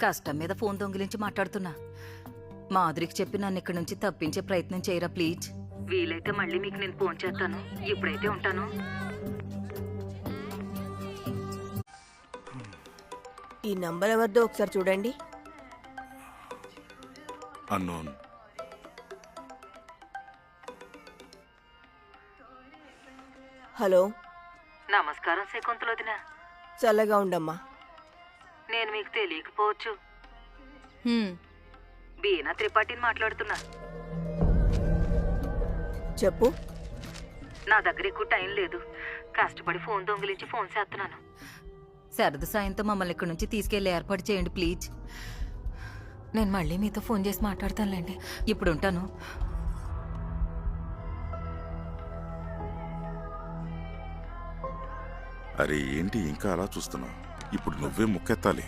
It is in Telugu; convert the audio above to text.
కష్టం మీద ఫోన్ దొంగిలించి మాట్లాడుతున్నా. మాధురికి చెప్పి నన్ను ఇక్కడి నుంచి తప్పించే ప్రయత్నం చేయరా ప్లీజ్. వీలైతే మళ్ళీ మీకు నేను ఫోన్ చేస్తాను. ఇప్పుడైతే ఉంటాను. ఈ నంబర్ ఎవరిదో ఒకసారి చూడండి. అన్నోన్. హలో, నమస్కారం శకుంతలొదిన. చల్లగా ఉండమ్మా. నేను మీకు తెలియకపోవచ్చు. బీనా త్రిపాఠిని మాట్లాడుతున్నా. చెప్పు. నా దగ్గర ఎక్కువ టైం లేదు. కష్టపడి ఫోన్ దొంగిలించి ఫోన్ చేస్తున్నాను. శరద సాయంతో మమ్మల్ని ఇక్కడి నుంచి తీసుకెళ్లి ఏర్పాటు చేయండి ప్లీజ్. నేను మళ్ళీ మీతో ఫోన్ చేసి మాట్లాడతానులేండి. ఇప్పుడు ఉంటాను. అరే ఏంటి ఇంకా అలా చూస్తున్నావు? ఇప్పుడు నువ్వే ముక్కెత్తాలి.